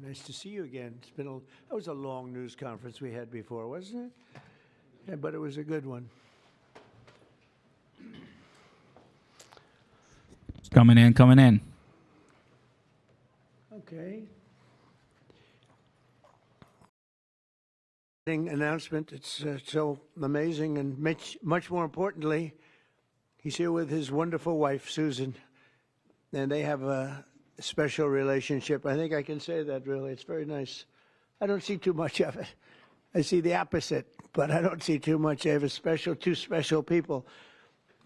Nice to see you again. That was a long news conference we had before, wasn't it? Yeah, but it was a good one. Coming in. Okay. Announcement. It's so amazing, and much more importantly, he's here with his wonderful wife, Susan, and they have a special relationship. I think I can say that, really. It's very nice. I don't see too much of it. I see the opposite, but I don't see too much. They have two special people,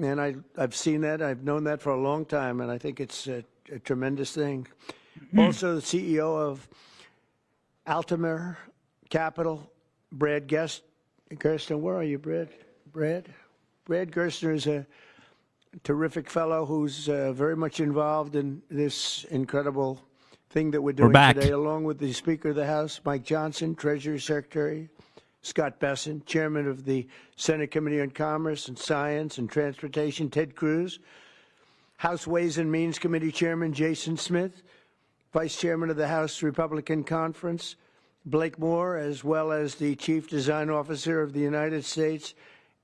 and I've seen that. I've known that for a long time, and I think it's a tremendous thing. Also, the CEO of Altamir Capital, Brad Gerstner. Where are you, Brad? Brad Gerstner is a terrific fellow who's very much involved in this incredible thing that we're doing today, along with the Speaker of the House, Mike Johnson, Treasury Secretary Scott Bessent, Chairman of the Senate Committee on Commerce and Science and Transportation, Ted Cruz, House Ways and Means Committee Chairman Jason Smith, Vice Chairman of the House Republican Conference, Blake Moore, as well as the Chief Design Officer of the United States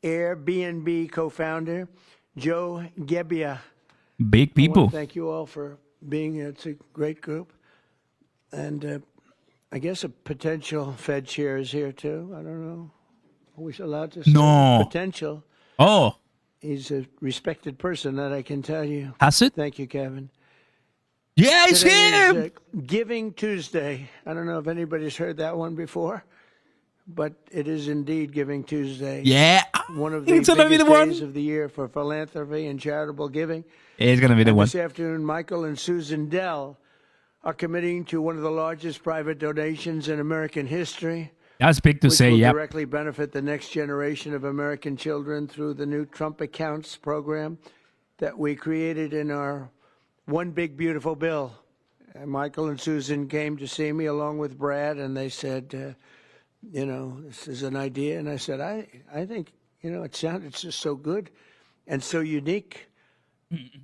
Airbnb co-founder, Joe Gebbia. Big people. Thank you all for being here. It's a great group. And I guess a potential Fed chair is here, too. I don't know. Are we allowed to say potential? Oh. He's a respected person, that I can tell you. Has it? Thank you, Kevin. Yeah, it's him! Is, Giving Tuesday. I don't know if anybody's heard that one before, but it is indeed Giving Tuesday. Yeah. One of the biggest days of the year for philanthropy and charitable giving. It's going to be the one. This afternoon, Michael and Susan Dell are committing to one of the largest private donations in American history. That's big to say, yeah. Which will directly benefit the next generation of American children through the new Trump Accounts program that we created in our One Big Beautiful Bill. And Michael and Susan came to see me along with Brad, and they said, this is an idea. And I said, I think, it sounded just so good and so unique.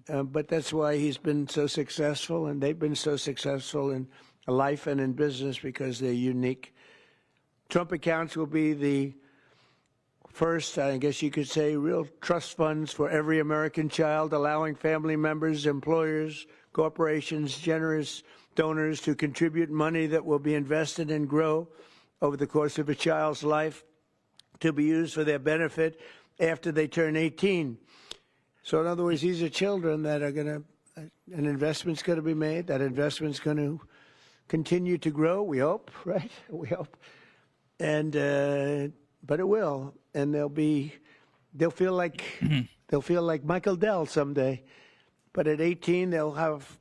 But that's why he's been so successful, and they've been so successful in life and in business because they're unique. Trump Accounts will be the first, I guess you could say, real trust funds for every American child, allowing family members, employers, corporations, generous donors to contribute money that will be invested and grow over the course of a child's life to be used for their benefit after they turn 18. So in other words, these are children that are going to, an investment's going to be made. That investment's going to continue to grow, we hope, right? We hope. And, but it will. And they'll feel like Michael Dell someday. But at 18, they'll have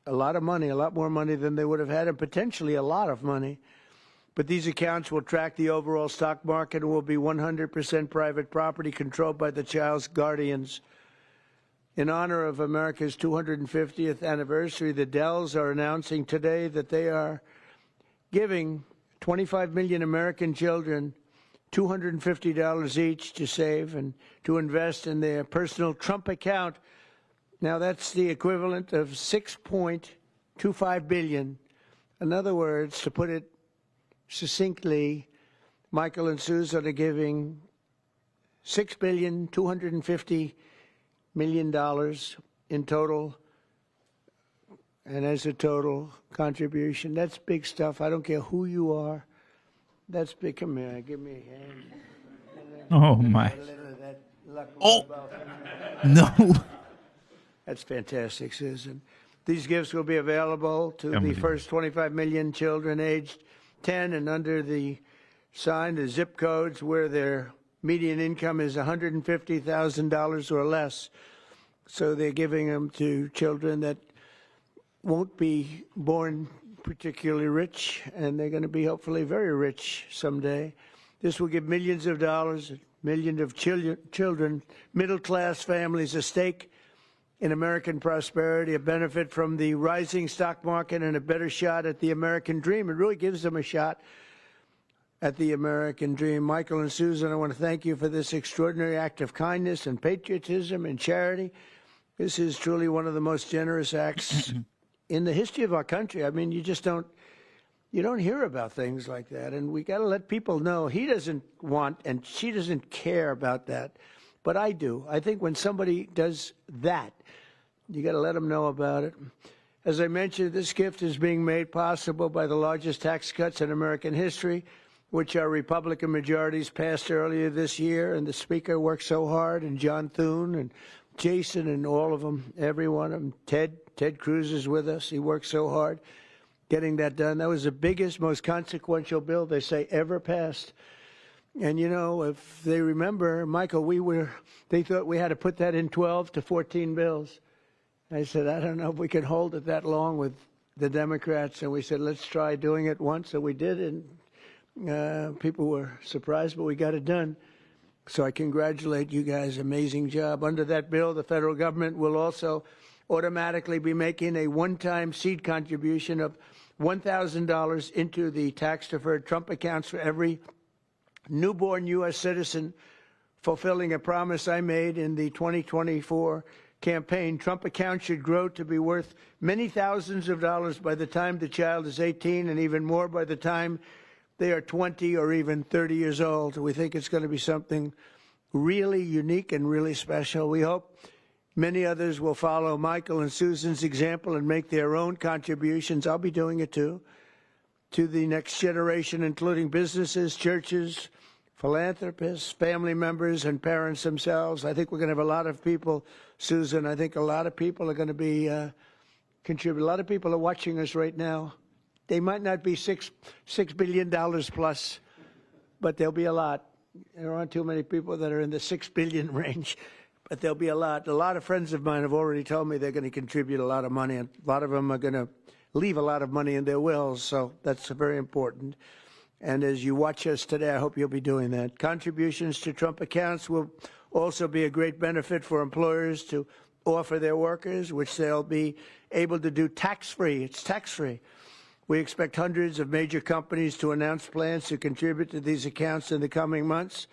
a lot of money, a lot more money than they would have had, and potentially a lot of money. But these accounts will track the overall stock market and will be 100% private property controlled by the child's guardians. In honor of America's 250th anniversary, the Dells are announcing today that they are giving 25 million American children $250 each to save and to invest in their personal Trump account. Now, that's the equivalent of $6.25 billion. In other words, to put it succinctly, Michael and Susan are giving $6.25 billion in total, and as a total contribution. That's big stuff. I don't care who you are. That's big. Come here. Give me a hand. Oh, my. Oh, no. That's fantastic, Susan. These gifts will be available to the first 25 million children aged 10 and under the zip codes where their median income is $150,000 or less. So they're giving them to children that won't be born particularly rich, and they're going to be hopefully very rich someday. This will give millions of dollars, millions of children, middle-class families a stake in American prosperity, a benefit from the rising stock market, and a better shot at the American dream. It really gives them a shot at the American dream. Michael and Susan, I want to thank you for this extraordinary act of kindness and patriotism and charity. This is truly one of the most generous acts in the history of our country. I mean, you just don't you don't hear about things like that. And we got to let people know he doesn't want and she doesn't care about that. But I do. I think when somebody does that, you got to let them know about it. As I mentioned, this gift is being made possible by the largest tax cuts in American history, which our Republican majorities passed earlier this year. And the Speaker worked so hard, and John Thune and Jason and all of them, every one of them. Ted Cruz is with us. He worked so hard getting that done. That was the biggest, most consequential bill, they say, ever passed. And, you know, if they remember, Michael, they thought we had to put that in 12 to 14 bills. I said, I don't know if we can hold it that long with the Democrats. And we said, let's try doing it once. So we did, and people were surprised, but we got it done. So I congratulate you guys. Amazing job. Under that bill, the federal government will also automatically be making a one-time seed contribution of $1,000 into the tax-deferred Trump accounts for every newborn U.S. citizen, fulfilling a promise I made in the 2024 campaign. Trump accounts should grow to be worth many thousands of dollars by the time the child is 18, and even more by the time they are 20 or even 30 years old. We think it's going to be something really unique and really special. We hope many others will follow Michael and Susan's example and make their own contributions. I'll be doing it too, to the next generation, including businesses, churches, philanthropists, family members, and parents themselves. I think we're going to have a lot of people, Susan. I think a lot of people are going to be contribute. A lot of people are watching us right now. They might not be $6 billion plus, but there'll be a lot. There aren't too many people that are in the $6 billion range, but there'll be a lot. A lot of friends of mine have already told me they're going to contribute a lot of money, and a lot of them are going to leave a lot of money in their wills, so that's very important. And as you watch us today, I hope you'll be doing that. Contributions to Trump accounts will also be a great benefit for employers to offer their workers, which they'll be able to do tax-free. It's tax-free. We expect hundreds of major companies to announce plans to contribute to these accounts in the coming months,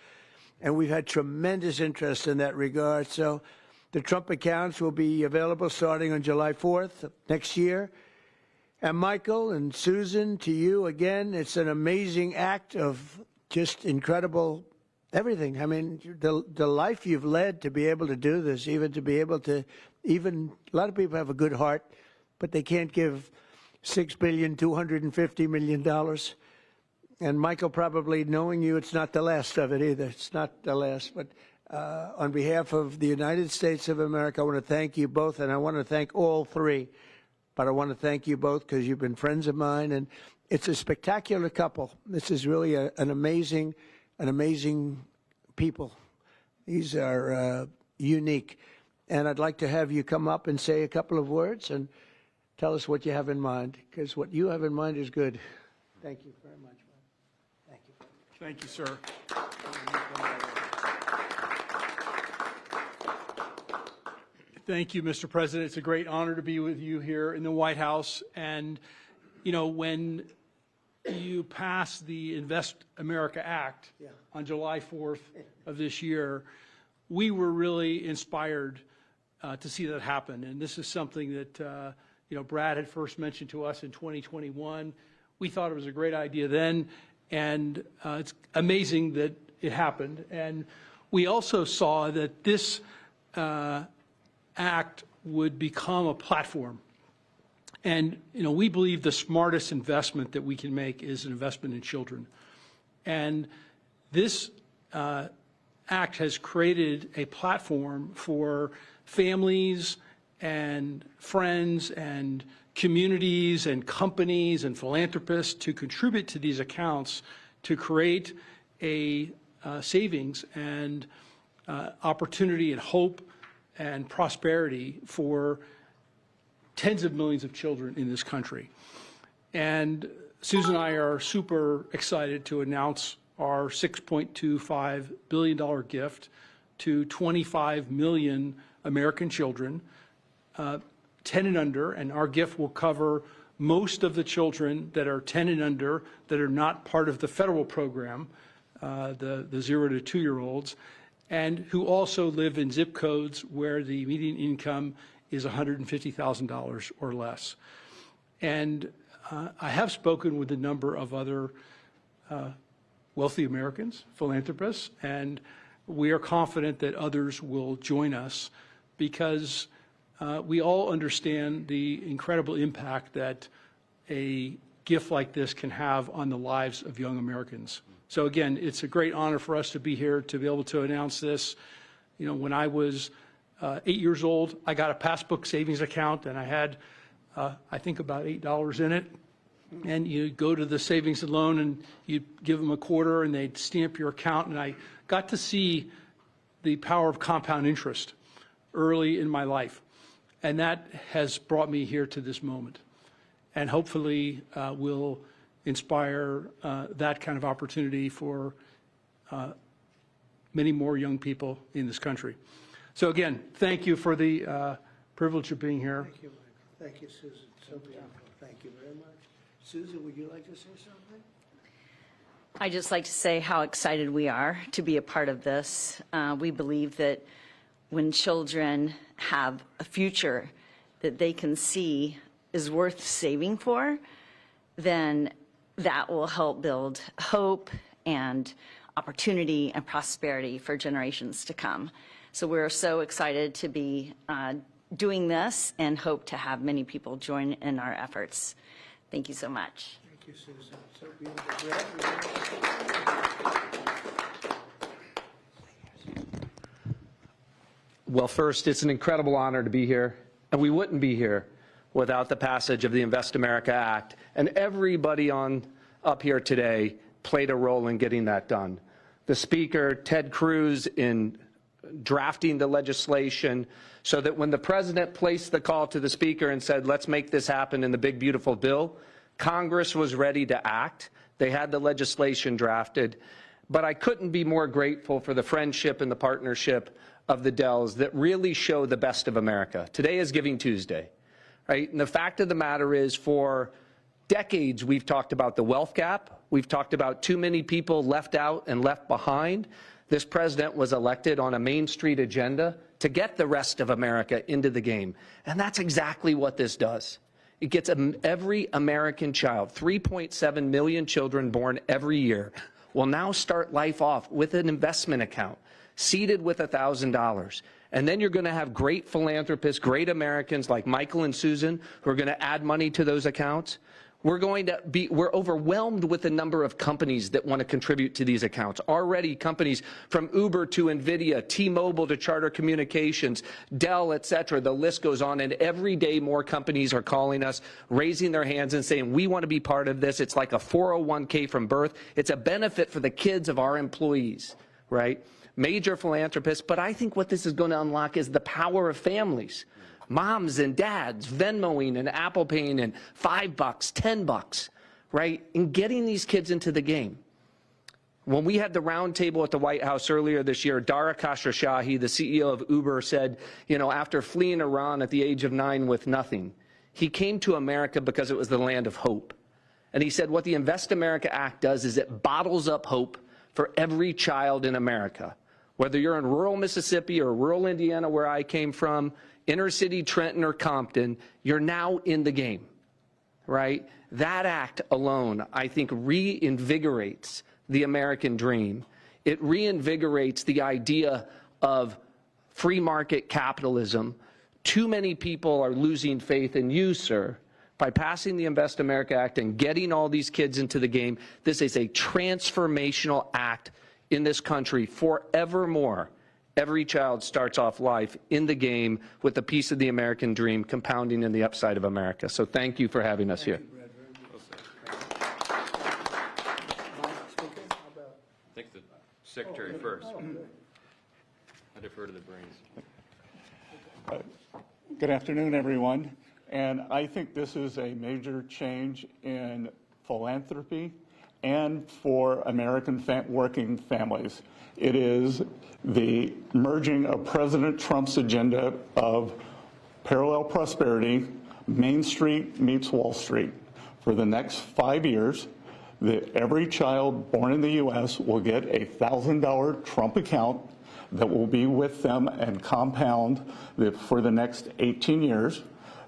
and we've had tremendous interest in that regard. So the Trump accounts will be available starting on July 4th next year. And Michael and Susan, to you again, it's an amazing act of just incredible everything. I mean, the life you've led to be able to do this, even to be able to, even a lot of people have a good heart, but they can't give $6.25 billion. And Michael, probably knowing you, it's not the last of it either. It's not the last. But on behalf of the United States of America, I want to thank you both, and I want to thank all three. But I want to thank you both because you've been friends of mine, and it's a spectacular couple. This is really an amazing people. These are unique. And I'd like to have you come up and say a couple of words and tell us what you have in mind, because what you have in mind is good. Thank you very much, man. Thank you. Thank you, sir. Thank you, Mr. President. It's a great honor to be with you here in the White House. And, you know, when you passed the Invest America Act on July 4th of this year, we were really inspired to see that happen. And this is something that, you know, Brad had first mentioned to us in 2021. We thought it was a great idea then, and it's amazing that it happened. And we also saw that this act would become a platform. And, you know, we believe the smartest investment that we can make is an investment in children. And this act has created a platform for families and friends and communities and companies and philanthropists to contribute to these accounts to create a savings and opportunity and hope and prosperity for tens of millions of children in this country. And Susan and I are super excited to announce our $6.25 billion gift to 25 million American children, 10 and under, and our gift will cover most of the children that are 10 and under that are not part of the federal program, the 0 to 2-year-olds, and who also live in zip codes where the median income is $150,000 or less. And I have spoken with a number of other wealthy Americans, philanthropists, and we are confident that others will join us because we all understand the incredible impact that a gift like this can have on the lives of young Americans. So again, it's a great honor for us to be here to be able to announce this. You know, when I was 8 years old, I got a passbook savings account, and I had, I think, about $8 in it. And you go to the savings and loan, and you give them a quarter, and they'd stamp your account. And I got to see the power of compound interest early in my life. And that has brought me here to this moment. And hopefully will inspire that kind of opportunity for many more young people in this country. So again, thank you for the privilege of being here. Thank you, Michael. Thank you, Susan. So beautiful. Thank you very much. Susan, would you like to say something? I'd just like to say how excited we are to be a part of this. We believe that when children have a future that they can see is worth saving for, then that will help build hope and opportunity and prosperity for generations to come. So we're so excited to be doing this and hope to have many people join in our efforts. Thank you so much. Thank you, Susan. So beautiful. Brad, Well, first, it's an incredible honor to be here, and we wouldn't be here without the passage of the Invest America Act. And everybody up here today played a role in getting that done. The Speaker, Ted Cruz, in drafting the legislation so that when the President placed the call to the Speaker and said, let's make this happen in the big, beautiful bill, Congress was ready to act. They had the legislation drafted. But I couldn't be more grateful for the friendship and the partnership of the Dells that really show the best of America. Today is Giving Tuesday, right? And the fact of the matter is, for decades, we've talked about the wealth gap. We've talked about too many people left out and left behind. This president was elected on a Main Street agenda to get the rest of America into the game. And that's exactly what this does. It gets every American child, 3.7 million children born every year, will now start life off with an investment account, seeded with $1,000. And then you're going to have great philanthropists, great Americans like Michael and Susan who are going to add money to those accounts. We're overwhelmed with the number of companies that want to contribute to these accounts. Already companies from Uber to NVIDIA, T-Mobile to Charter Communications, Dell, et cetera. The list goes on, and every day more companies are calling us, raising their hands and saying, we want to be part of this. It's like a 401k from birth. It's a benefit for the kids of our employees, right? Major philanthropists. But I think what this is going to unlock is the power of families. Moms and dads Venmoing and Apple Paying and $5, $10, right? And getting these kids into the game. When we had the roundtable at the White House earlier this year, Dara Khosrowshahi, the CEO of Uber, said, you know, after fleeing Iran at the age of 9 with nothing, he came to America because it was the land of hope. And he said what the Invest America Act does is it bottles up hope for every child in America. Whether you're in rural Mississippi or rural Indiana, where I came from, inner city Trenton or Compton, you're now in the game, right? That act alone, I think, reinvigorates the American dream. It reinvigorates the idea of free market capitalism. Too many people are losing faith in you, sir. By passing the Invest America Act and getting all these kids into the game, this is a transformational act in this country forevermore. Every child starts off life in the game with a piece of the American dream compounding in the upside of America. So thank you for having us here. I think the secretary first. I defer to the brains. Good afternoon, everyone. And I think this is a major change in philanthropy and for American working families. It is the merging of President Trump's agenda of parallel prosperity, Main Street meets Wall Street. For the next 5 years, every child born in the U.S. will get a $1,000 Trump account that will be with them and compound for the next 18 years.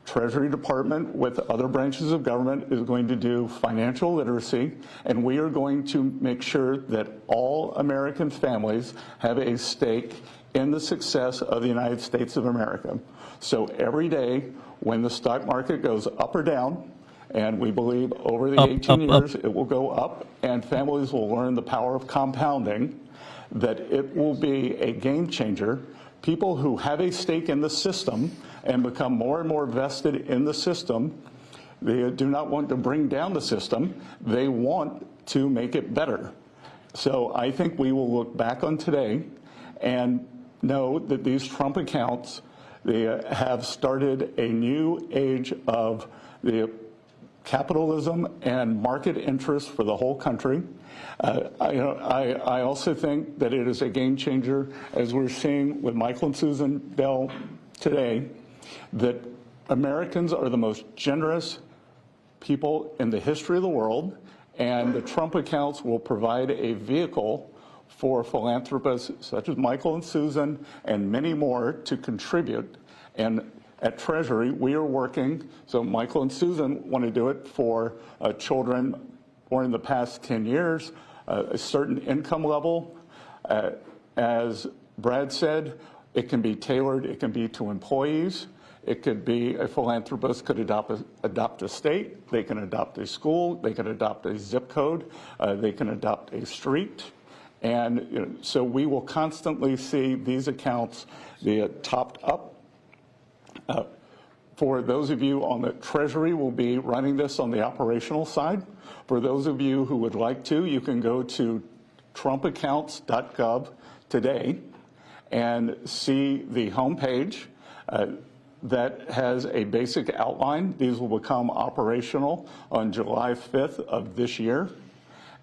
Treasury Department with other branches of government is going to do financial literacy, and we are going to make sure that all American families have a stake in the success of the United States of America. So every day when the stock market goes up or down, and we believe over the 18 years it will go up, and families will learn the power of compounding, that it will be a game changer. People who have a stake in the system and become more and more vested in the system, they do not want to bring down the system. They want to make it better. So I think we will look back on today and know that these Trump accounts, they have started a new age of the capitalism and market interest for the whole country. I also think that it is a game changer, as we're seeing with Michael and Susan Bell today, that Americans are the most generous people in the history of the world, and the Trump accounts will provide a vehicle for philanthropists such as Michael and Susan and many more to contribute. And at Treasury, we are working, so Michael and Susan want to do it for children born in the past 10 years, a certain income level. As Brad said, it can be tailored, it can be to employees. It could be a philanthropist could adopt a state, they can adopt a school, they can adopt a zip code, they can adopt a street. And so we will constantly see these accounts be topped up. For those of you on the Treasury, will be running this on the operational side. For those of you who would like to, you can go to trumpaccounts.gov today and see the homepage that has a basic outline. These will become operational on July 5th of this year.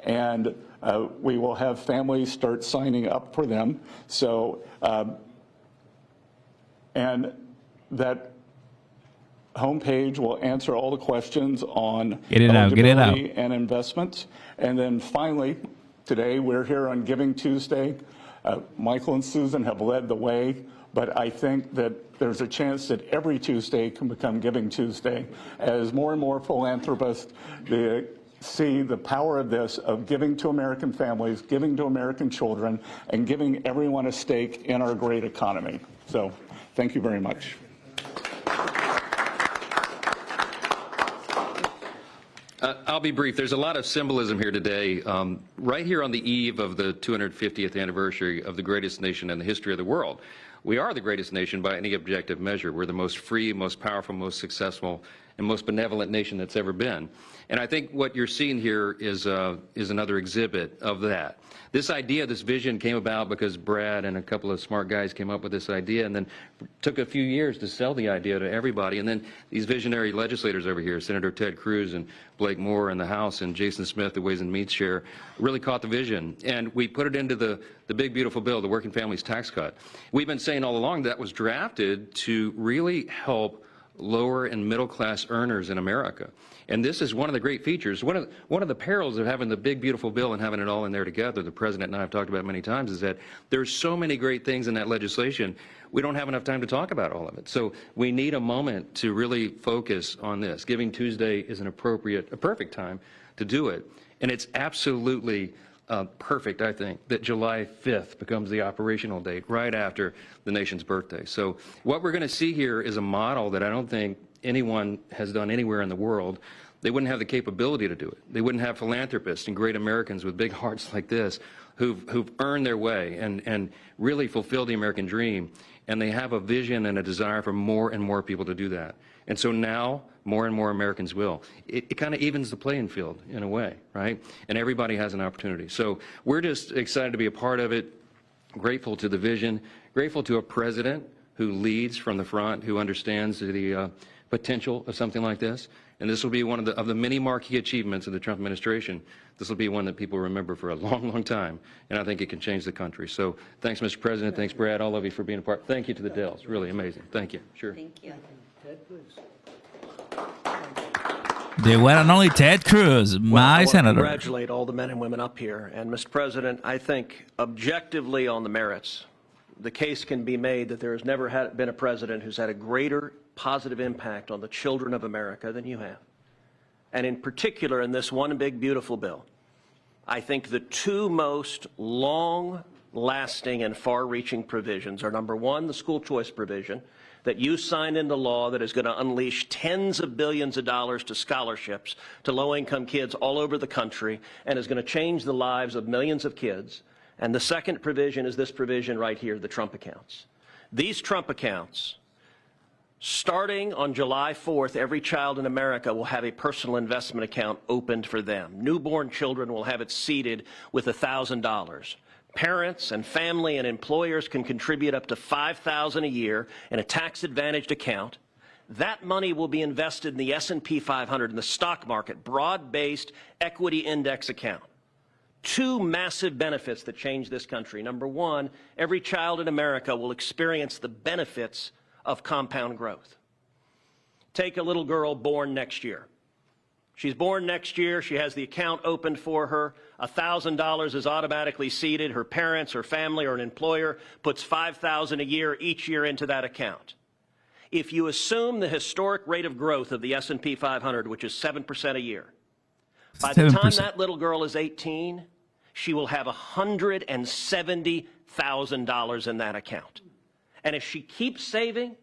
And we will have families start signing up for them. So, and that homepage will answer all the questions on eligibility and investments. And then finally, today we're here on Giving Tuesday. Michael and Susan have led the way, but I think that there's a chance that every Tuesday can become Giving Tuesday as more and more philanthropists see the power of this, of giving to American families, giving to American children, and giving everyone a stake in our great economy. So thank you very much. I'll be brief. There's a lot of symbolism here today. Right here on the eve of the 250th anniversary of the greatest nation in the history of the world. We are the greatest nation by any objective measure. We're the most free, most powerful, most successful, and most benevolent nation that's ever been. And I think what you're seeing here is another exhibit of that. This idea, this vision came about because Brad and a couple of smart guys came up with this idea, and then took a few years to sell the idea to everybody. And then these visionary legislators over here, Senator Ted Cruz and Blake Moore in the House and Jason Smith, the Ways and Means Chair, really caught the vision. And we put it into the big, beautiful bill, the Working Families Tax Cut. We've been saying all along that was drafted to really help lower and middle class earners in America. And this is one of the great features. One of the perils of having the big, beautiful bill and having it all in there together, the President and I have talked about it many times, is that there's so many great things in that legislation, we don't have enough time to talk about all of it. So we need a moment to really focus on this. Giving Tuesday is a perfect time to do it. And it's absolutely perfect, I think, that July 5th becomes the operational date right after the nation's birthday. So what we're going to see here is a model that I don't think anyone has done anywhere in the world. They wouldn't have the capability to do it. They wouldn't have philanthropists and great Americans with big hearts like this who've earned their way and really fulfilled the American dream. And they have a vision and a desire for more and more people to do that. And so now more and more Americans will. It kind of evens the playing field in a way, right? And everybody has an opportunity. So we're just excited to be a part of it, grateful to the vision, grateful to a president who leads from the front, who understands the potential of something like this. And this will be one of the many marquee achievements of the Trump administration. This will be one that people remember for a long, long time. And I think it can change the country. So thanks, Mr. President. Thanks, Brad, all of you for being a part. Thank you to the Dells. Really amazing. Thank you. Sure. Thank you. The one and only Ted Cruz, my I senator. congratulate all the men and women up here. And, Mr. President, I think objectively on the merits, the case can be made that there has never been a president who's had a greater positive impact on the children of America than you have. And in particular, in this one big, beautiful bill, I think the two most long-lasting and far-reaching provisions are, number one, the school choice provision that you signed into law that is going to unleash tens of billions of dollars to scholarships to low-income kids all over the country and is going to change the lives of millions of kids. And the second provision is this provision right here, the Trump accounts. These Trump accounts, starting on July 4th, every child in America will have a personal investment account opened for them. Newborn children will have it seeded with $1,000. Parents and family and employers can contribute up to $5,000 a year in a tax-advantaged account. That money will be invested in the S&P 500 in the stock market, broad-based equity index account. Two massive benefits that change this country. Number one, every child in America will experience the benefits of compound growth. Take a little girl born next year. She's born next year. She has the account opened for her. $1,000 is automatically seeded. Her parents, her family, or an employer puts $5,000 a year each year into that account. If you assume the historic rate of growth of the S&P 500, which is 7% a year, by the time that little girl is 18, she will have $170,000 in that account. And if she keeps saving,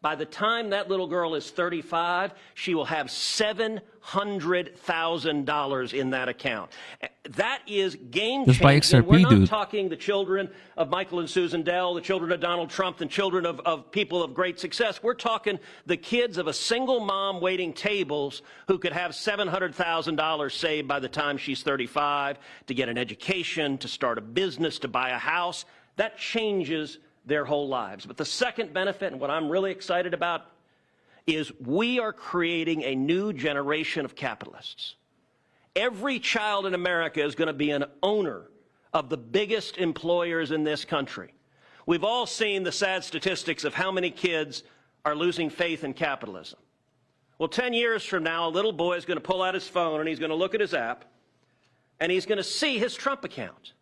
by the time that little girl is 35, she will have $700,000 in that account. That is game-changing. XRP, we're not dude. talking the children of Michael and Susan Dell, the children of Donald Trump, the children of people of great success. We're talking the kids of a single mom waiting tables who could have $700,000 saved by the time she's 35 to get an education, to start a business, to buy a house. That changes their whole lives. But the second benefit, and what I'm really excited about, is we are creating a new generation of capitalists. Every child in America is going to be an owner of the biggest employers in this country. We've all seen the sad statistics of how many kids are losing faith in capitalism. Well, 10 years from now, a little boy is going to pull out his phone and he's going to look at his app and he's going to see his Trump account.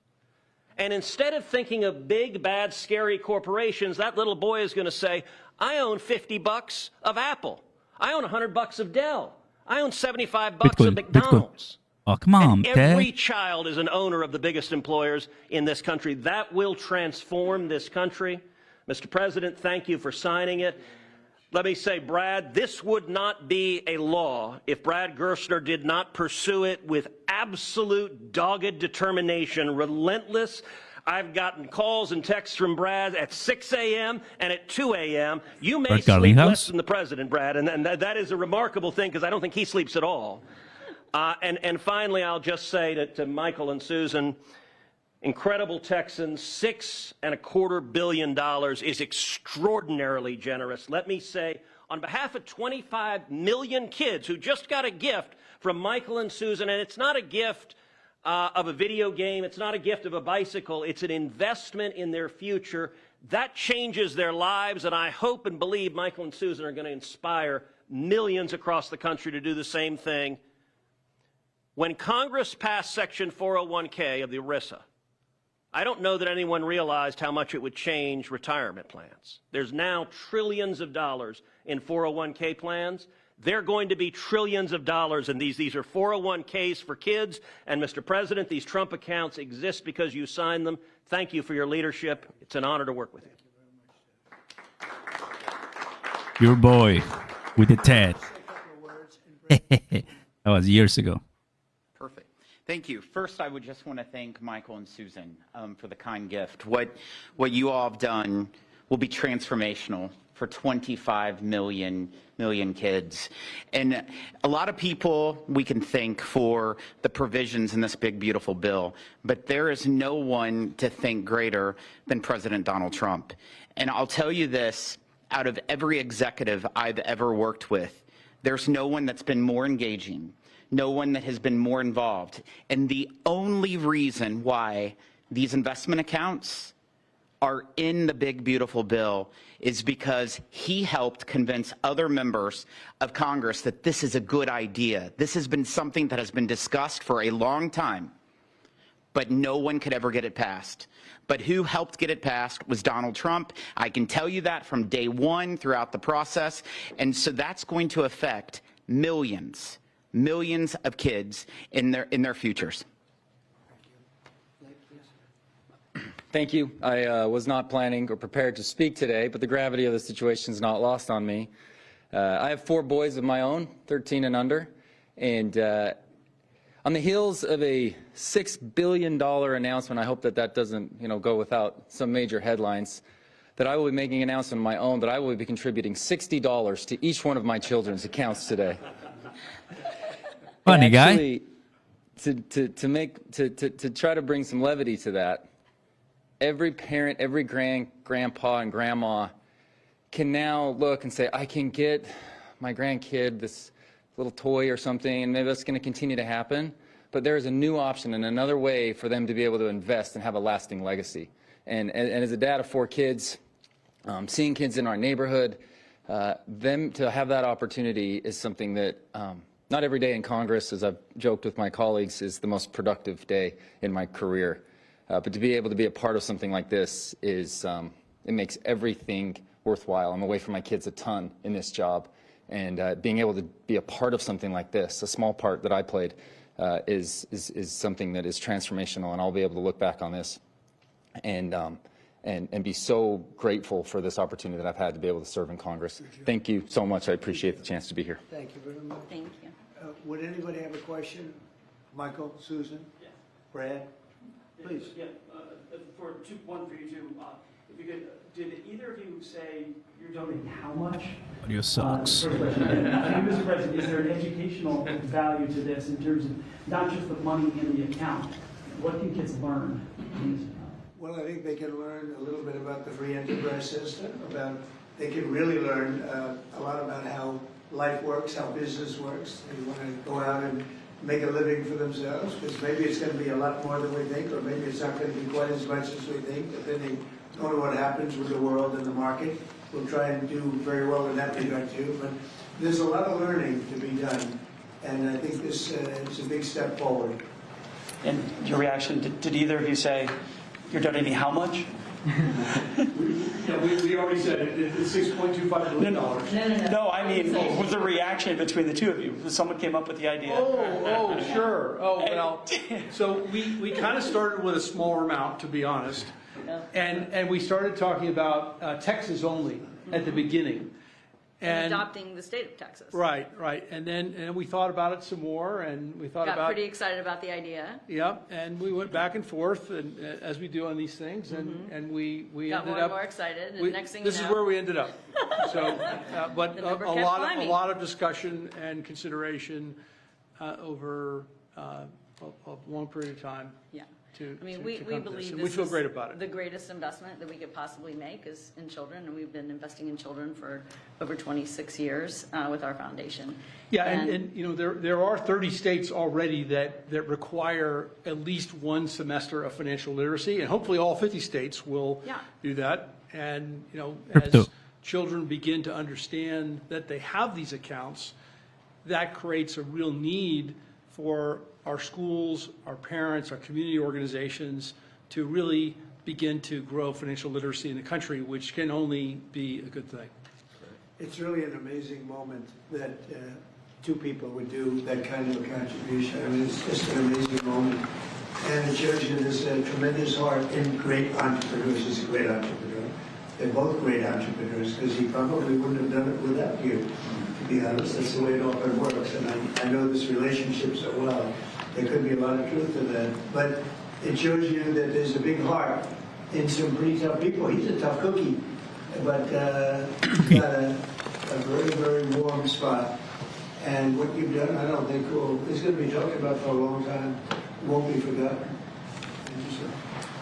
And instead of thinking of big, bad, scary corporations, that little boy is going to say, I own $50 of Apple. I own $100 of Dell. I own $75 of McDonald's. Oh, come on, and every child is an owner of the biggest employers in this country. That will transform this country. Mr. President, thank you for signing it. Let me say, Brad, this would not be a law if Brad Gerstner did not pursue it with absolute dogged determination, relentless. I've gotten calls and texts from Brad at 6 a.m. and at 2 a.m. You may sleep less than the president, Brad, and that is a remarkable thing because I don't think he sleeps at all. And finally, I'll just say to Michael and Susan, incredible Texans, $6.25 billion is extraordinarily generous. Let me say, on behalf of 25 million kids who just got a gift from Michael and Susan, and it's not a gift of a video game, it's not a gift of a bicycle, it's an investment in their future. That changes their lives, and I hope and believe Michael and Susan are going to inspire millions across the country to do the same thing. When Congress passed Section 401k of the ERISA, I don't know that anyone realized how much it would change retirement plans. There's now trillions of dollars in 401k plans. They're going to be trillions of dollars in these. These are 401ks for kids. And, Mr. President, these Trump accounts exist because you signed them. Thank you for your leadership. It's an honor to work with you. Your boy with the TED. That was years ago. Perfect. Thank you. First, I would just want to thank Michael and Susan for the kind gift. What you all have done will be transformational for 25 million kids. And a lot of people we can thank for the provisions in this big, beautiful bill, but there is no one to thank greater than President Donald Trump. And I'll tell you this, out of every executive I've ever worked with, there's no one that's been more engaging, no one that has been more involved. And the only reason why these investment accounts are in the big, beautiful bill is because he helped convince other members of Congress that this is a good idea. This has been something that has been discussed for a long time, but no one could ever get it passed. But who helped get it passed was Donald Trump. I can tell you that from day one throughout the process. And so that's going to affect millions of kids in their futures. Thank you. I was not planning or prepared to speak today, but the gravity of the situation is not lost on me. I have 4 boys of my own, 13 and under, and on the heels of a $6 billion announcement, I hope that that doesn't, go without some major headlines, that I will be making an announcement of my own that I will be contributing $60 to each one of my children's accounts today. Funny guy. Actually, to try to bring some levity to that, every parent, every grandpa and grandma can now look and say, I can get my grandkid this little toy or something, and maybe that's going to continue to happen. But there is a new option and another way for them to be able to invest and have a lasting legacy. And as a dad of 4 kids, seeing kids in our neighborhood, them to have that opportunity is something that not every day in Congress, as I've joked with my colleagues, is the most productive day in my career. But to be able to be a part of something like this is, it makes everything worthwhile. I'm away from my kids a ton in this job. And being able to be a part of something like this, a small part that I played, is something that is transformational. And I'll be able to look back on this and be so grateful for this opportunity that I've had to be able to serve in Congress. Thank you so much. I appreciate the chance to be here. Thank you very much. Thank you. Would anybody have a question? Michael, Susan, Brad, please. Yeah, one for you two. If you could, did either of you say you're donating how much? Audio sucks. First question. Mr. President, is there an educational value to this in terms of not just the money in the account? What can kids learn in this account? Well, I think they can learn a little bit about the free enterprise system, they can really learn a lot about how life works, how business works. They want to go out and make a living for themselves, because maybe it's going to be a lot more than we think, or maybe it's not going to be quite as much as we think, depending on what happens with the world and the market. We'll try and do very well in that regard too, but there's a lot of learning to be done, and I think this is a big step forward. And your reaction, did either of you say you're donating how much? We already said it. It's $6.25 billion. No, I mean, was the reaction between the two of you? Someone came up with the idea. Oh, sure. Oh, well. So we kind of started with a smaller amount, to be honest. And we started talking about Texas only at the beginning. And adopting the state of Texas. Right. And then we thought about it some more, and we thought Got pretty excited about the idea. Yep, and we went back and forth, and as we do on these things, and we got ended more up and more excited. And next thing you know, this is where we ended up. So, but The number a kept lot climbing. of discussion and consideration over a long period of time. Yeah. We we believe we this feel is great about it. the greatest investment that we could possibly make is in children, and we've been investing in children for over 26 years with our foundation. Yeah, and there are 30 states already that require at least one semester of financial literacy, and hopefully all 50 states will do that. And as children begin to understand that they have these accounts, that creates a real need for our schools, our parents, our community organizations to really begin to grow financial literacy in the country, which can only be a good thing. It's really an amazing moment that 2 people would do that kind of a contribution. I mean, it's just an amazing moment. And it shows you there's a tremendous heart in great entrepreneurs. He's a great entrepreneur. They're both great entrepreneurs, because he probably wouldn't have done it without you, to be honest. That's the way it often works. And I know this relationship so well. There could be a lot of truth to that. But it shows you that there's a big heart in some pretty tough people. He's a tough cookie, but he's got a very, very warm spot. And what you've done, I don't think it's going to be talked about for a long time. It won't be forgotten. Thank you, sir.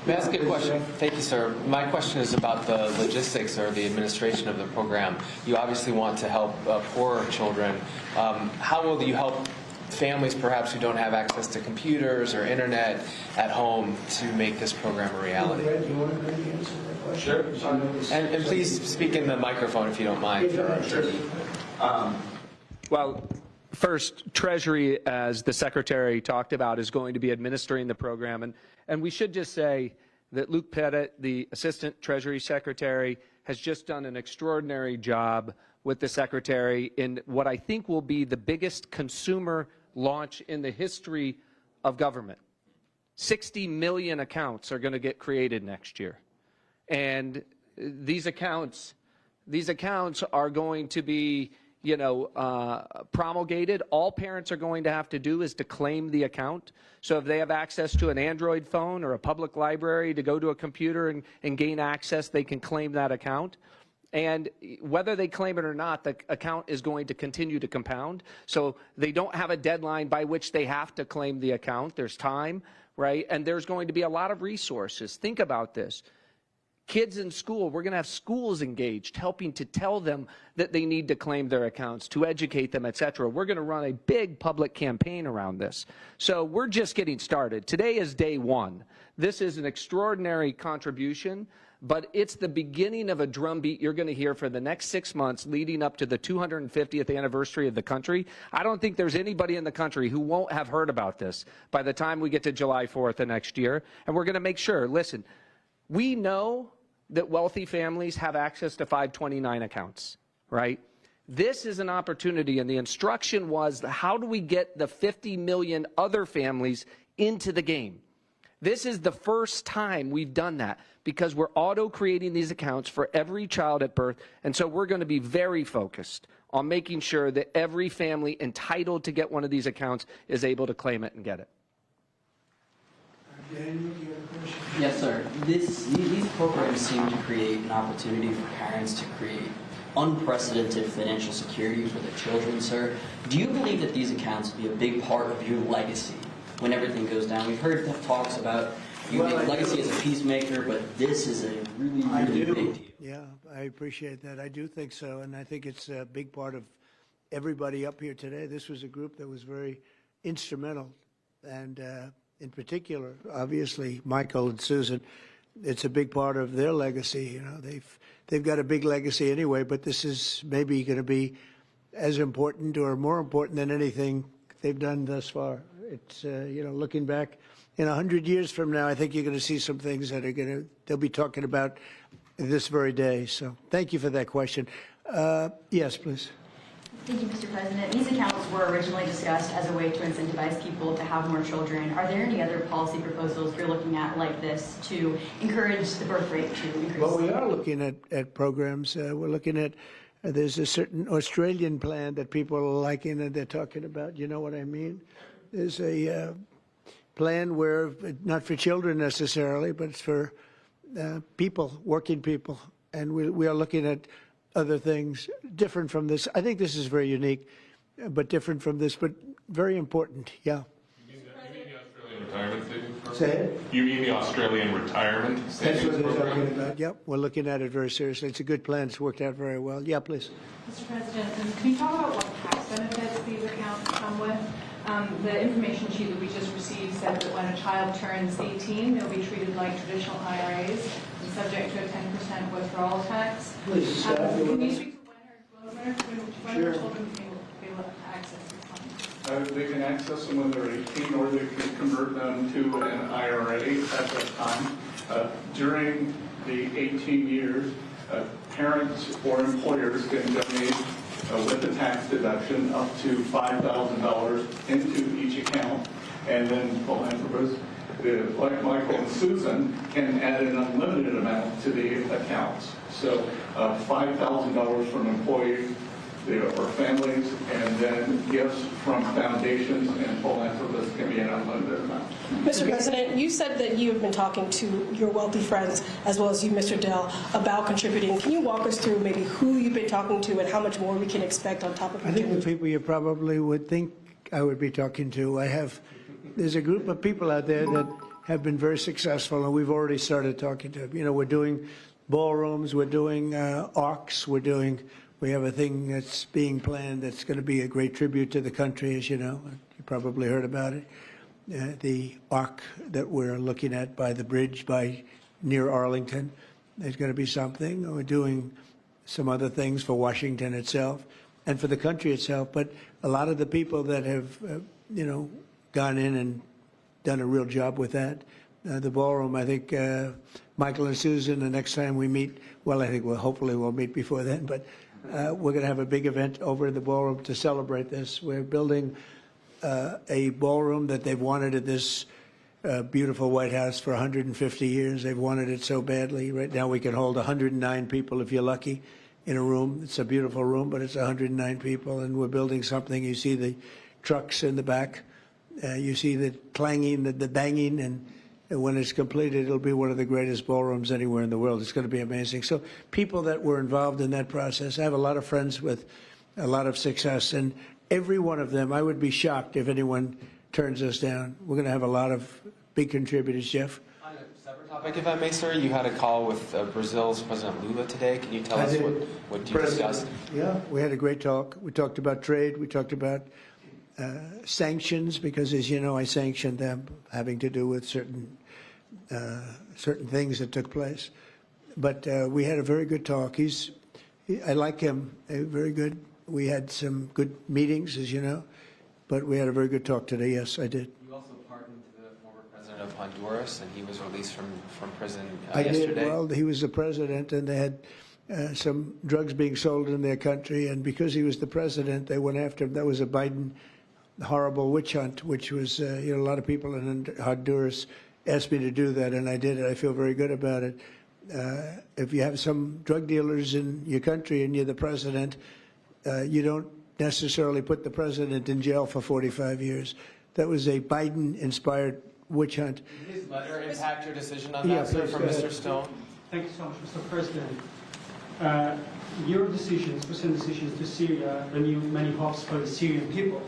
May I ask a question? Thank you, sir. My question is about the logistics or the administration of the program. You obviously want to help poorer children. How will you help families perhaps who don't have access to computers or internet at home to make this program a reality? Brad, do you want to maybe answer that question? Sure. And please speak in the microphone if you don't mind. Well, First, Treasury, as the Secretary talked about, is going to be administering the program. And we should just say that Luke Pettit, the Assistant Treasury Secretary, has just done an extraordinary job with the Secretary in what I think will be the biggest consumer launch in the history of government. 60 million accounts are going to get created next year. And these accounts are going to be, promulgated. All parents are going to have to do is to claim the account. So if they have access to an Android phone or a public library to go to a computer and gain access, they can claim that account. And whether they claim it or not, the account is going to continue to compound. So they don't have a deadline by which they have to claim the account. There's time, right? And there's going to be a lot of resources. Think about this. Kids in school, we're going to have schools engaged, helping to tell them that they need to claim their accounts, to educate them, et cetera. We're going to run a big public campaign around this. So we're just getting started. Today is day one. This is an extraordinary contribution, but it's the beginning of a drumbeat you're going to hear for the next 6 months leading up to the 250th anniversary of the country. I don't think there's anybody in the country who won't have heard about this by the time we get to July 4th of next year. And we're going to make sure, listen, we know that wealthy families have access to 529 accounts, right? This is an opportunity, and the instruction was, how do we get the 50 million other families into the game? This is the first time we've done that because we're auto-creating these accounts for every child at birth, and so we're going to be very focused on making sure that every family entitled to get one of these accounts is able to claim it and get it. Daniel, you have a question? Yes, sir. These programs seem to create an opportunity for parents to create unprecedented financial security for their children, sir. Do you believe that these accounts will be a big part of your legacy when everything goes down? We've heard talks about you make legacy as a peacemaker, but this is a really, really big deal. Yeah, I appreciate that. I do think so, and I think it's a big part of everybody up here today. This was a group that was very instrumental, and in particular, obviously, Michael and Susan, it's a big part of their legacy. They've got a big legacy anyway, but this is maybe going to be as important or more important than anything they've done thus far. It's looking back in 100 years from now, I think you're going to see some things that they'll be talking about this very day. So thank you for that question. Yes, please. Thank you, Mr. President. These accounts were originally discussed as a way to incentivize people to have more children. Are there any other policy proposals you're looking at like this to encourage the birth rate to increase? Well, we are looking at programs. We're looking at, there's a certain Australian plan that people are liking and they're talking about. You know what I mean? There's a plan where, not for children necessarily, but it's for people, working people. And we are looking at other things different from this. I think this is very unique, but different from this, but very important. Yeah. You mean the Australian retirement savings program? Say it? You mean the Australian retirement savings program? That's what they're talking about. Yep, we're looking at it very seriously. It's a good plan. It's worked out very well. Yeah, please. Mr. President, can you talk about what tax benefits these accounts come with? The information sheet that we just received said that when a child turns 18, they'll be treated like traditional IRAs and subject to a 10% withdrawal tax. Please, can you speak to when her children be able to access these funds? They can access them when they're 18, or they can convert them to an IRA at that time. During the 18 years, parents or employers can donate with the tax deduction up to $5,000 into each account, and then philanthropists, like Michael and Susan, can add an unlimited amount to the accounts. So $5,000 from employees or families, and then gifts from foundations and philanthropists can be an unlimited amount. Mr. President, you said that you have been talking to your wealthy friends, as well as you, Mr. Dell, about contributing. Can you walk us through maybe who you've been talking to and how much more we can expect on top of I think the people you probably would think I would be talking to. There's a group of people out there that have been very successful, and we've already started talking to them. We're doing ballrooms, we're doing ARCs, we have a thing that's being planned that's going to be a great tribute to the country, as you know. You probably heard about it. The ARC that we're looking at by the bridge near Arlington, there's going to be something. We're doing some other things for Washington itself. and for the country itself. But a lot of the people that have, gone in and done a real job with that. The ballroom, I think Michael and Susan, the next time we meet, well, I think hopefully we'll meet before then, but we're going to have a big event over in the ballroom to celebrate this. We're building a ballroom that they've wanted at this beautiful White House for 150 years. They've wanted it so badly. Right now we can hold 109 people if you're lucky in a room. It's a beautiful room, but it's 109 people, and we're building something. You see the trucks in the back. You see the clanging, the banging, and when it's completed, it'll be one of the greatest ballrooms anywhere in the world. It's going to be amazing. So people that were involved in that process, I have a lot of friends with a lot of success, and every one of them, I would be shocked if anyone turns us down. We're going to have a lot of big contributors, Jeff. On a separate topic, if I may, sir, you had a call with Brazil's President Lula today. Can you tell us what you discussed? Yeah, we had a great talk. We talked about trade. We talked about sanctions, because, as you know, I sanctioned them, having to do with certain things that took place. But we had a very good talk. I like him. Very good. We had some good meetings, as you know, but we had a very good talk today. Yes, I did. You also pardoned the former president of Honduras, and he was released from prison I yesterday. did. Well, he was the president, and they had some drugs being sold in their country, and because he was the president, they went after him. That was a Biden horrible witch hunt, which was, a lot of people in Honduras asked me to do that, and I did it. I feel very good about it. If you have some drug dealers in your country and you're the president, you don't necessarily put the president in jail for 45 years. That was a Biden-inspired witch hunt. Did his letter impact your decision on that, sir, from Mr. Stone? Thank you so much, Mr. President. Your decisions, recent decisions to Syria, renewed many hopes for the Syrian people.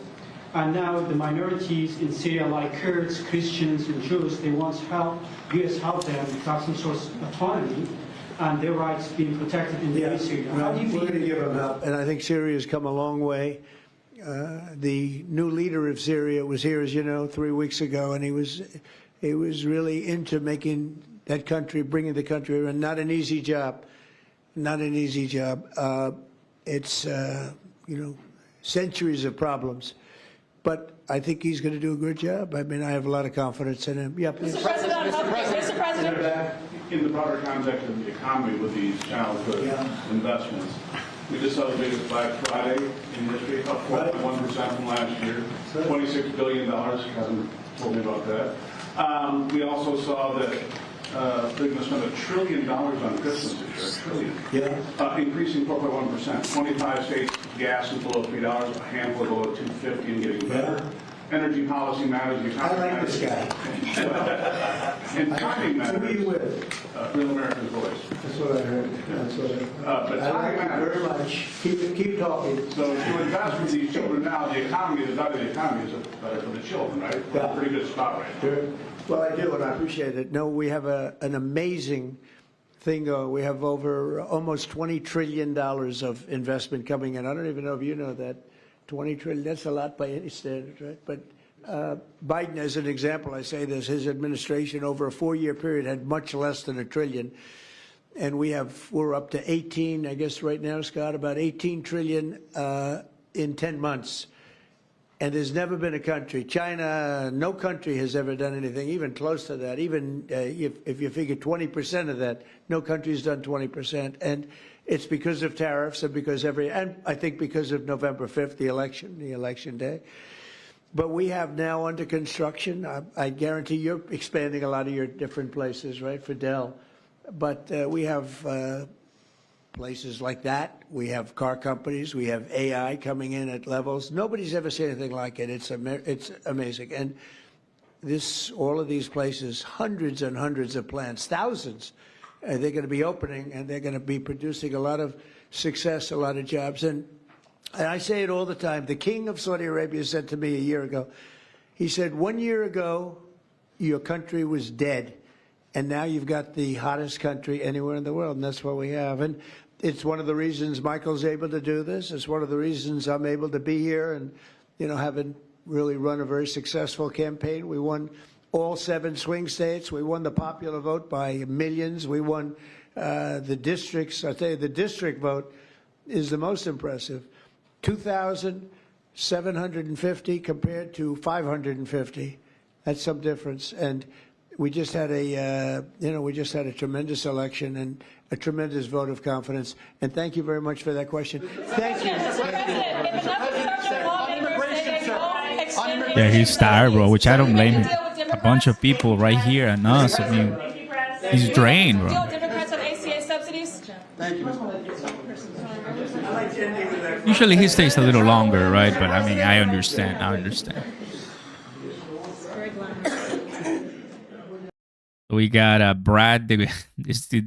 And now the minorities in Syria, like Kurds, Christians, and Jews, they want help, U.S. help them to have some sort of autonomy and their rights being protected in the Syria. How do you We're going to give them help, and I think Syria has come a long way. The new leader of Syria was here, as you know, 3 weeks ago, and he was really into making that country, bringing the country around. Not an easy job. Not an easy job. It's, centuries of problems. But I think he's going to do a good job. I mean, I have a lot of confidence in him. Yeah, please. Mr. President. In the broader context of the economy with these childhood investments, we just celebrated Black Friday in history, up 4.1% from last year, $26 billion. Hasn't told me about that. We also saw that they're going to spend $1 trillion on Christmas this year, $1 trillion. Increasing 4.1%. 25 states, gas is below $3, a handful below $2.50 and getting better. Energy policy matters. I like this guy. And timing matters. Who are you with? Real America's Voice. That's what I heard. That's what I heard. But I like timing it matters. very much. Keep talking. So to invest with these children now, the economy, the better the economy is better for the children, right? We're in a pretty good spot right now. Sure. Well, I do, and I appreciate it. No, we have an amazing thing. We have over almost $20 trillion of investment coming in. I don't even know if you know that. 20 trillion, that's a lot by any standard, right? But Biden, as an example, I say this, his administration over a 4-year period had much less than $1 trillion. And we're up to 18, I guess right now, Scott, about 18 trillion in 10 months. And there's never been a country, China, no country has ever done anything even close to that. Even if you figure 20% of that, no country's done 20%. And it's because of tariffs and and I think because of November 5th, the election day. But we have now under construction, I guarantee you're expanding a lot of your different places, right, for Dell. But we have places like that. We have car companies. We have AI coming in at levels. Nobody's ever seen anything like it. It's amazing. And all of these places, hundreds and hundreds of plants, thousands, they're going to be opening, and they're going to be producing a lot of success, a lot of jobs. And I say it all the time. The king of Saudi Arabia said to me a year ago, he said, 1 year ago, your country was dead. And now you've got the hottest country anywhere in the world, and that's what we have. And it's one of the reasons Michael's able to do this. It's one of the reasons I'm able to be here and, having really run a very successful campaign. We won all 7 swing states. We won the popular vote by millions. We won the districts. I'll tell you, the district vote is the most impressive. 2,750 compared to 550. That's some difference. And we just had a tremendous election and a tremendous vote of confidence. And thank you very much for that question. Thank you. Yeah, he's tired, bro, which I don't blame him. A bunch of people right here and us. I mean, he's drained, bro. Democrats on ACA subsidies? Usually he stays a little longer, right? But I mean, I understand. We got Brad.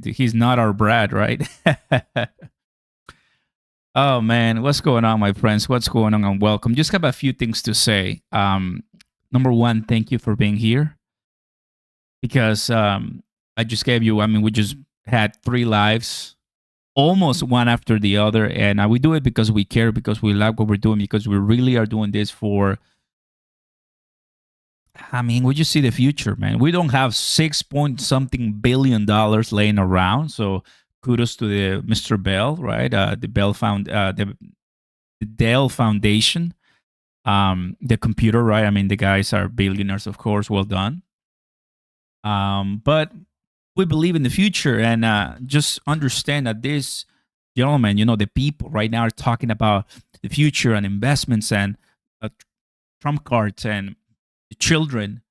He's not our Brad, right? Oh man, what's going on, my friends? What's going on? And welcome. Just have a few things to say. Number one, thank you for being here, because I just gave you. I mean, we just had 3 lives, almost one after the other, and we do it because we care, because we like what we're doing, because we really are doing this for. I mean, we just see the future, man. We don't have $6-point-something billion laying around, so kudos to the Mr. Bell, right? The Dell Foundation, the computer, right? I mean, the guys are billionaires, of course. Well done. But we believe in the future, and just understand that this gentleman, the people right now are talking about the future and investments and trump cards and the children.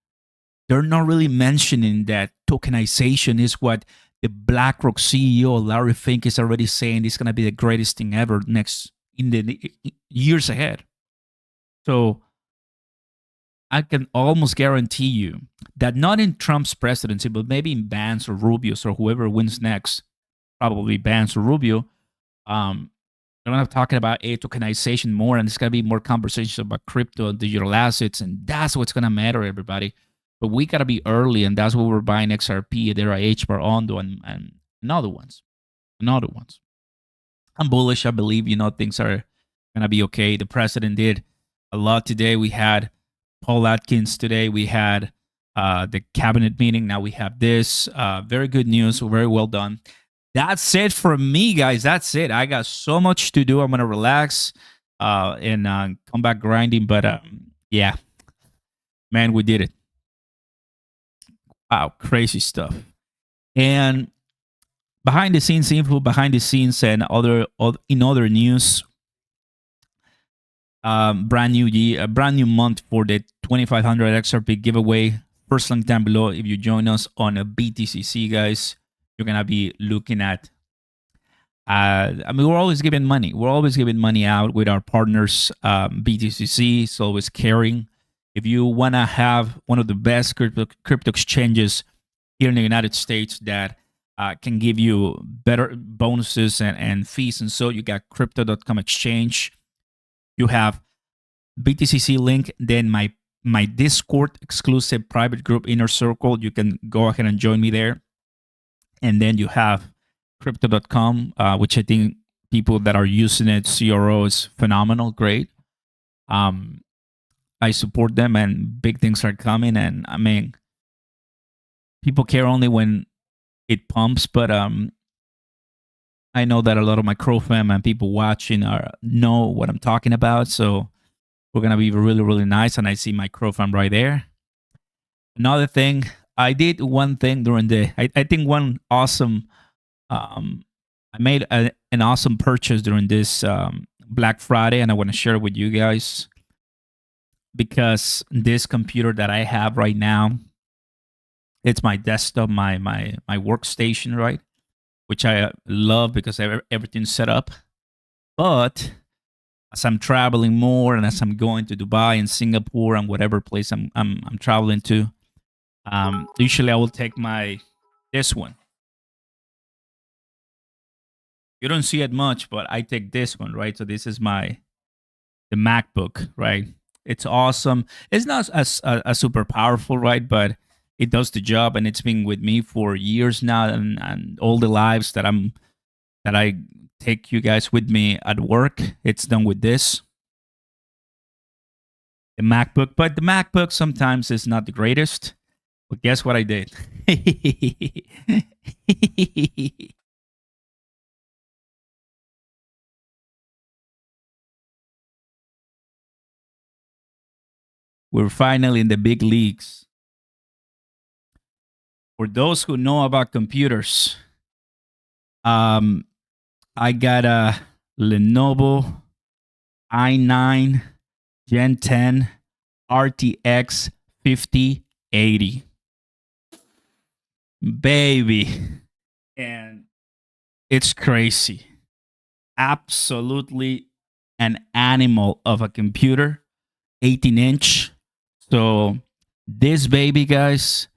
They're not really mentioning that tokenization is what the BlackRock CEO Larry Fink is already saying is going to be the greatest thing ever in the years ahead. So I can almost guarantee you that not in Trump's presidency, but maybe in Vance or Rubio's or whoever wins next, probably Vance or Rubio, they're going to be talking about tokenization more, and there's going to be more conversations about crypto and digital assets, and that's what's going to matter, everybody. But we got to be early, and that's what we're buying XRP, there are HBAR, Ondo, and other ones. I'm bullish. I believe, things are going to be okay. The president did a lot today. We had Paul Atkins today. We had the cabinet meeting. Now we have this. Very good news. Very well done. That's it for me, guys. That's it. I got so much to do. I'm going to relax and come back grinding. But yeah, man, we did it. Wow, crazy stuff. And behind the scenes info, behind the scenes, and in other news, brand new month for the 2500 XRP giveaway. First link down below. If you join us on a BTCC, guys, you're gonna be looking at. I mean, we're always giving money. We're always giving money out with our partners. BTCC is always caring. If you want to have one of the best crypto exchanges here in the United States that can give you better bonuses and fees, and so you got Crypto.com exchange. You have BTCC link, then my Discord exclusive private group Inner Circle. You can go ahead and join me there. And then you have Crypto.com, which I think people that are using it, CRO, is phenomenal, great. I support them, and big things are coming. And I mean, people care only when it pumps, but I know that a lot of my Crow fam and people watching know what I'm talking about. So we're going to be really, really nice. And I see my Crow fam right there. Another thing, I did one thing during I think one awesome, I made an awesome purchase during this Black Friday, and I want to share it with you guys. Because this computer that I have right now, it's my desktop, my workstation, right? Which I love because everything's set up. But as I'm traveling more, and as I'm going to Dubai and Singapore and whatever place I'm traveling to, usually I will take this one. You don't see it much, but I take this one, right? So this is the MacBook, right? It's awesome. It's not as super powerful, right? But it does the job, and it's been with me for years now, and all the lives that I take you guys with me at work, it's done with this, the MacBook. But the MacBook sometimes is not the greatest. But guess what I did? We're finally in the big leagues. For those who know about computers, I got a Lenovo i9 Gen 10 RTX 5080. Baby. And it's crazy. Absolutely an animal of a computer. 18-inch. So this baby, guys,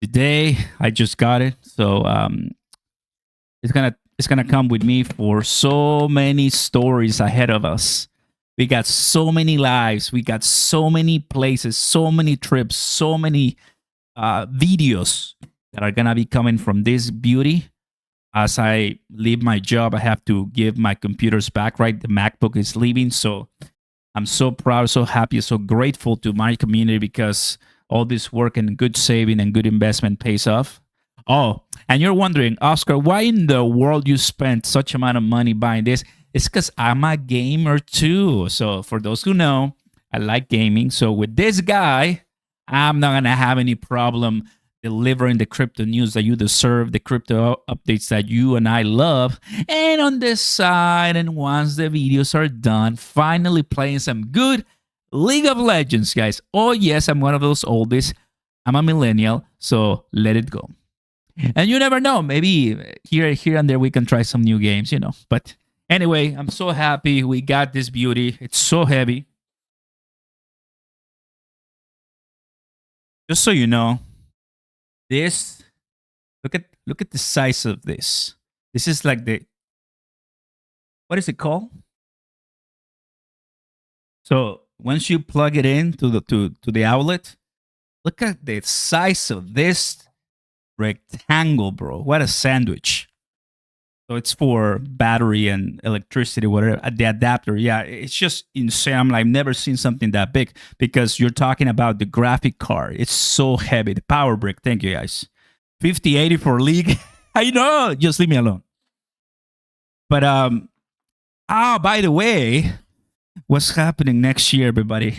today I just got it. So it's gonna come with me for so many stories ahead of us. We got so many lives, we got so many places, so many trips, so many videos that are gonna be coming from this beauty. As I leave my job, I have to give my computers back, right? The MacBook is leaving. So I'm so proud, so happy, so grateful to my community because all this work and good saving and good investment pays off. Oh, and you're wondering, Oscar, why in the world you spent such amount of money buying this? It's because I'm a gamer too. So for those who know, I like gaming. So with this guy, I'm not going to have any problem delivering the crypto news that you deserve, the crypto updates that you and I love. And on this side, and once the videos are done, finally playing some good League of Legends, guys. Oh, yes, I'm one of those oldies. I'm a millennial, so let it go. And you never know, maybe here and there we can try some new games, you know. But anyway, I'm so happy we got this beauty. It's so heavy. Just so you know, this, look at the size of this. This is like the, what is it called? So once you plug it in to the outlet, look at the size of this rectangle, bro. What a sandwich. So it's for battery and electricity, whatever. The adapter, yeah, it's just insane. I've never seen something that big because you're talking about the graphic card. It's so heavy. The power brick. Thank you, guys. 5080 for League. I know. Just leave me alone. But by the way, what's happening next year, everybody?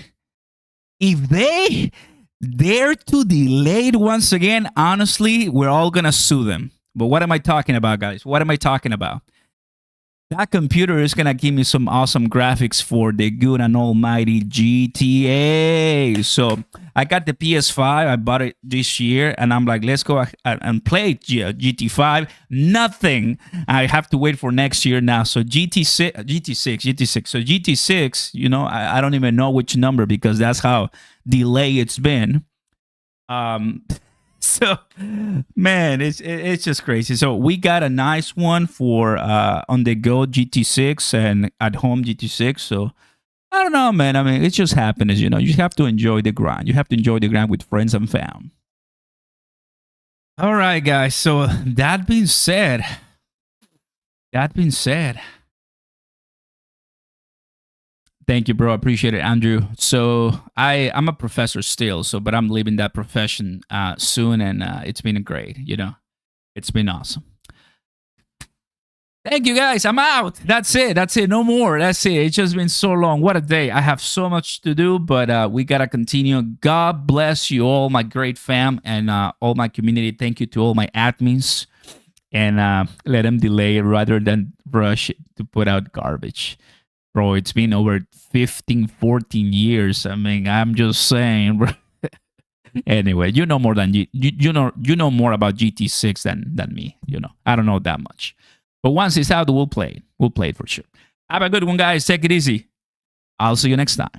If they dare to delay it once again, honestly, we're all gonna sue them. But what am I talking about, guys? What am I talking about? That computer is going to give me some awesome graphics for the good and almighty GTA. So I got the PS5. I bought it this year. And I'm like, let's go and play GT5. Nothing. I have to wait for next year now. So GT6. So GT6, you know, I don't even know which number because that's how delayed it's been. So, man, it's just crazy. So we got a nice one for on the go GT6 and at home GT6. So I don't know, man. I mean, it's just happiness, you know. You have to enjoy the grind. You have to enjoy the grind with friends and fam. All right, guys. So that being said, thank you, bro. I appreciate it, Andrew. So I'm a professor still, but I'm leaving that profession soon, and it's been great. You know, it's been awesome. Thank you, guys. I'm out. That's it. No more. That's it. It's just been so long. What a day. I have so much to do, but we got to continue. God bless you all, my great fam, and all my community. Thank you to all my admins. And let them delay rather than rush to put out garbage. Bro, it's been over 15, 14 years. I mean, I'm just saying, bro. Anyway, you know more than you know more about GT6 than me. You know, I don't know that much. But once it's out, we'll play it. We'll play it for sure. Have a good one, guys. Take it easy. I'll see you next time.